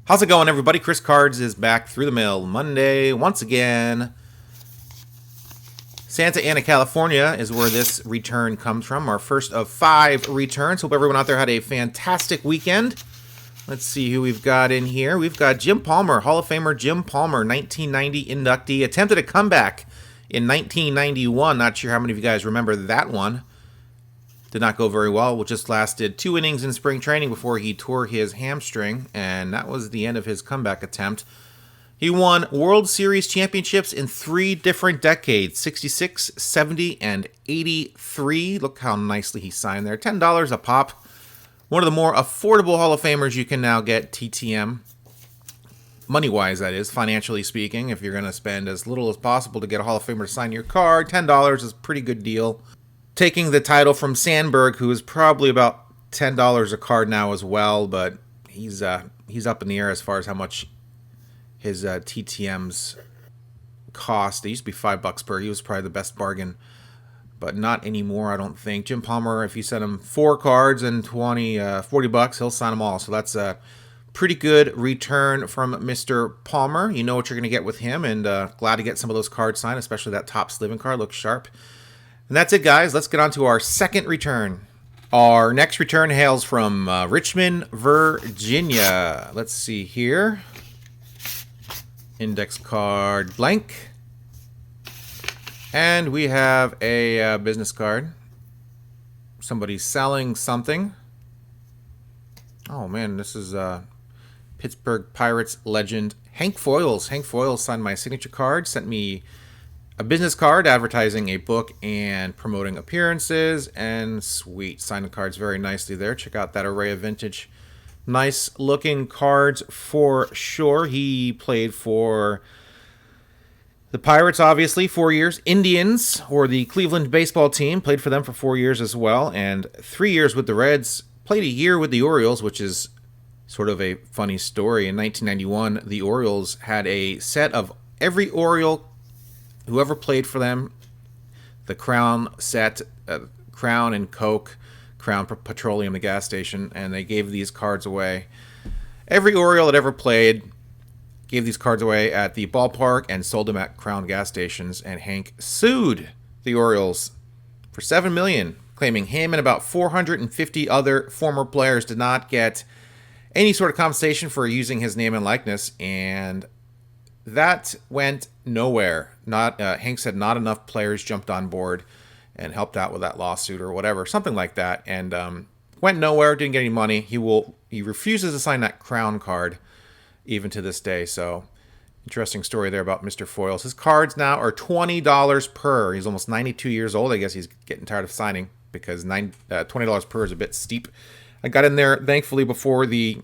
How's it going, everybody? Chris Cards is back through the mail Monday once again. Santa Ana, California is where this return comes from. Our first of 5 returns. Hope everyone out there had a fantastic weekend. Let's see who we've got in here. We've got Jim Palmer, Hall of Famer Jim Palmer, 1990 inductee. Attempted a comeback in 1991. Not sure how many of you guys remember that one. Did not go very well. It just lasted 2 innings in spring training before he tore his hamstring, and that was the end of his comeback attempt. He won World Series championships in 3 different decades, 66, 70, and 83. Look how nicely he signed there. $10 a pop. One of the more affordable Hall of Famers you can now get, TTM. Money-wise, that is, financially speaking. If you're going to spend as little as possible to get a Hall of Famer to sign your card, $10 is a pretty good deal. Taking the title from Sandberg, who is probably about $10 a card now as well, but he's up in the air as far as how much his TTMs cost. They used to be $5 per. He was probably the best bargain, but not anymore, I don't think. Jim Palmer, if you send him 4 cards and $40, he'll sign them all. So that's a pretty good return from Mr. Palmer. You know what you're going to get with him, and glad to get some of those cards signed, especially that Topps Living card. Looks sharp. And that's it, guys. Let's get on to our second return. Our next return hails from Richmond, Virginia. Let's see here. Index card blank. And we have a business card. Somebody's selling something. Oh, man, this is Pittsburgh Pirates legend Hank Foyles. Hank Foyles signed my signature card, sent me a business card advertising a book and promoting appearances, and sweet, signed the cards very nicely there. Check out that array of vintage, nice looking cards for sure. He played for the Pirates, obviously, 4 years. Indians, or the Cleveland baseball team, played for them for 4 years as well, and 3 years with the Reds. Played a year with the Orioles, which is sort of a funny story. In 1991, the Orioles had a set of every Oriole whoever played for them, the Crown set, Crown and Coke, Crown Petroleum, the gas station, and they gave these cards away. Every Oriole that ever played gave these cards away at the ballpark and sold them at Crown gas stations, and Hank sued the Orioles for $7 million, claiming him and about 450 other former players did not get any sort of compensation for using his name and likeness, and that went nowhere. Hank said not enough players jumped on board and helped out with that lawsuit or whatever, something like that, and went nowhere. Didn't get any money. He refuses to sign that Crown card even to this day. So interesting story there about Mr. Foyles. His cards now are $20 per. He's almost 92 years old. I guess he's getting tired of signing because $20 per is a bit steep. I got in there thankfully before he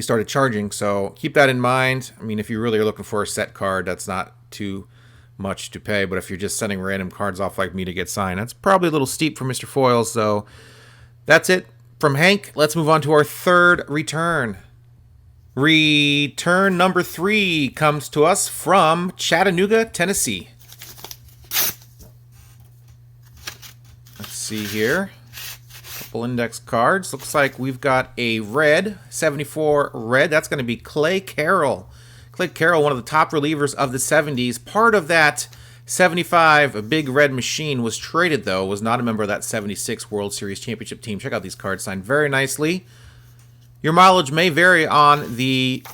started charging, so keep that in mind. I mean, if you really are looking for a set card, that's not too much to pay, but if you're just sending random cards off like me to get signed, that's probably a little steep for Mr. Foyles. So that's it from Hank. Let's move on to our third return. Return number 3 comes to us from Chattanooga, Tennessee. Let's see here. Couple index cards. Looks like we've got a red, 74 red. That's going to be Clay Carroll. Clay Carroll, one of the top relievers of the 70s. Part of that 75 big red machine was traded, though. Was not a member of that 76 World Series championship team. Check out these cards signed very nicely. Your mileage may vary on the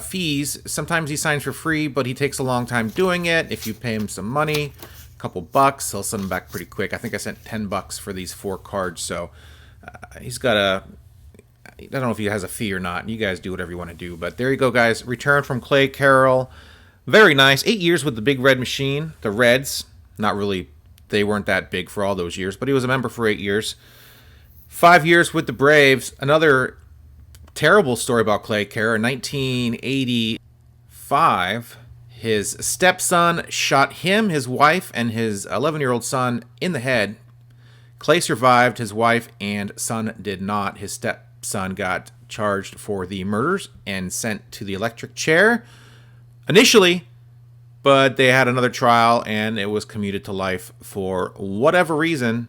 fees. Sometimes he signs for free, but he takes a long time doing it. If you pay him some money, a couple bucks, he'll send them back pretty quick. I think I sent $10 for these 4 cards, so he's got I don't know if he has a fee or not. You guys do whatever you want to do. But there you go, guys. Return from Clay Carroll. Very nice. 8 years with the big red machine. The Reds. Not really. They weren't that big for all those years. But he was a member for 8 years. 5 years with the Braves. Another terrible story about Clay Carroll. In 1985, his stepson shot him, his wife, and his 11-year-old son in the head. Clay survived. His wife and son did not. His stepson got charged for the murders and sent to the electric chair initially, but they had another trial and it was commuted to life for whatever reason.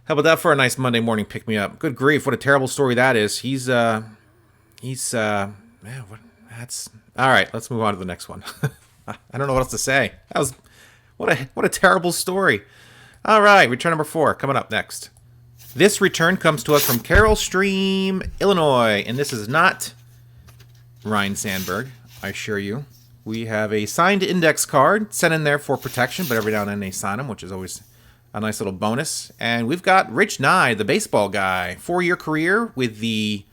How about that for a nice Monday morning pick-me-up? Good grief, what a terrible story that is. Man, That's all right. Let's move on to the next one. I don't know what else to say. That was what a terrible story. All right, return number 4 coming up next. This return comes to us from Carroll Stream, Illinois, and this is not Ryan Sandberg, I assure you. We have a signed index card sent in there for protection, but every now and then they sign them, which is always a nice little bonus. And we've got Rich Nye, the baseball guy, 4-year career with the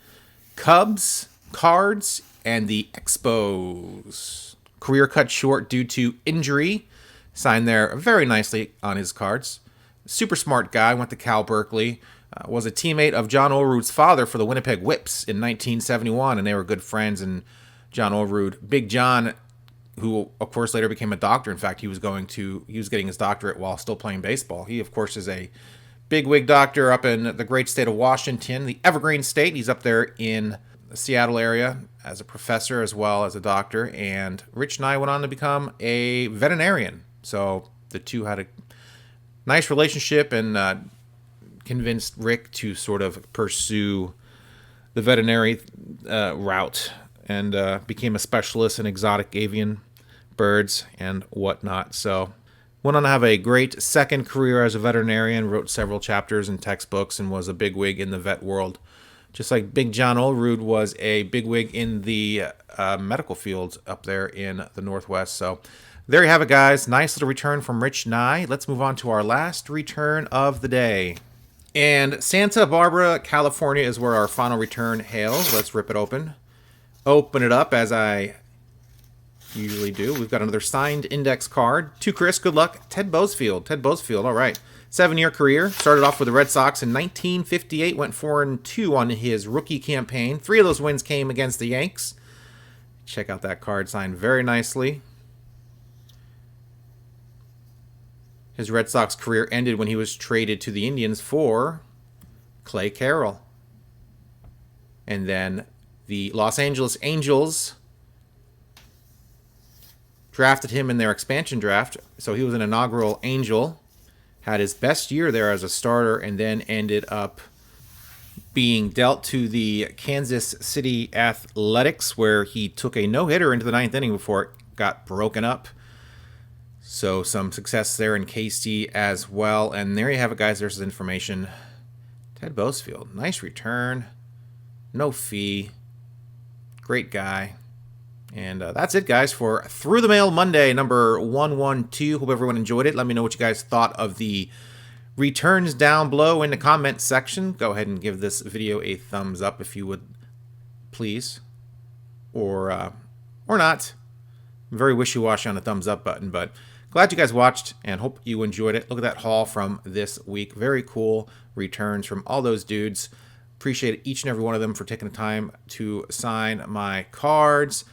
Cubs, Cards, and the Expos. Career cut short due to injury. Signed there very nicely on his cards. Super smart guy, went to Cal Berkeley. Was a teammate of John Olerud's father for the Winnipeg Whips in 1971, and they were good friends. And John Olerud, Big John, who of course later became a doctor. In fact, he was getting his doctorate while still playing baseball. He of course is a bigwig doctor up in the great state of Washington, the Evergreen State. He's up there in the Seattle area as a professor as well as a doctor. And Rich Nye went on to become a veterinarian. So the two had a nice relationship and convinced Rick to sort of pursue the veterinary route and became a specialist in exotic avian birds and whatnot. So went on to have a great second career as a veterinarian, wrote several chapters in textbooks, and was a bigwig in the vet world. Just like Big John Olerud was a bigwig in the medical fields up there in the Northwest. So there you have it, guys. Nice little return from Rich Nye. Let's move on to our last return of the day. And Santa Barbara, California is where our final return hails. Let's rip it open. Open it up as I usually do. We've got another signed index card. To Chris, good luck. Ted Bosfield. Ted Bosfield, all right. 7-year career. Started off with the Red Sox in 1958. Went 4-2 on his rookie campaign. 3 of those wins came against the Yanks. Check out that card signed very nicely. His Red Sox career ended when he was traded to the Indians for Clay Carroll. And then the Los Angeles Angels drafted him in their expansion draft. So he was an inaugural Angel. Had his best year there as a starter and then ended up being dealt to the Kansas City Athletics, where he took a no-hitter into the 9th inning before it got broken up. So some success there in KC as well. And there you have it, guys. There's his information. Ted Bosfield. Nice return. No fee. Great guy. And that's it, guys, for Through the Mail Monday, number 112. Hope everyone enjoyed it. Let me know what you guys thought of the returns down below in the comment section. Go ahead and give this video a thumbs up if you would, please. Or not. I'm very wishy-washy on the thumbs up button, but glad you guys watched and hope you enjoyed it. Look at that haul from this week. Very cool returns from all those dudes. Appreciate each and every one of them for taking the time to sign my cards.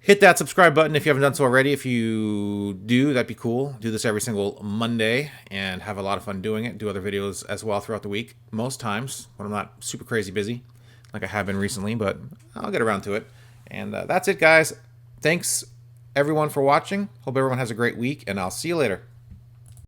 Hit that subscribe button if you haven't done so already. If you do, that'd be cool. Do this every single Monday and have a lot of fun doing it. Do other videos as well throughout the week. Most times when I'm not super crazy busy like I have been recently, but I'll get around to it. And that's it, guys. Thanks, everyone, for watching. Hope everyone has a great week, and I'll see you later.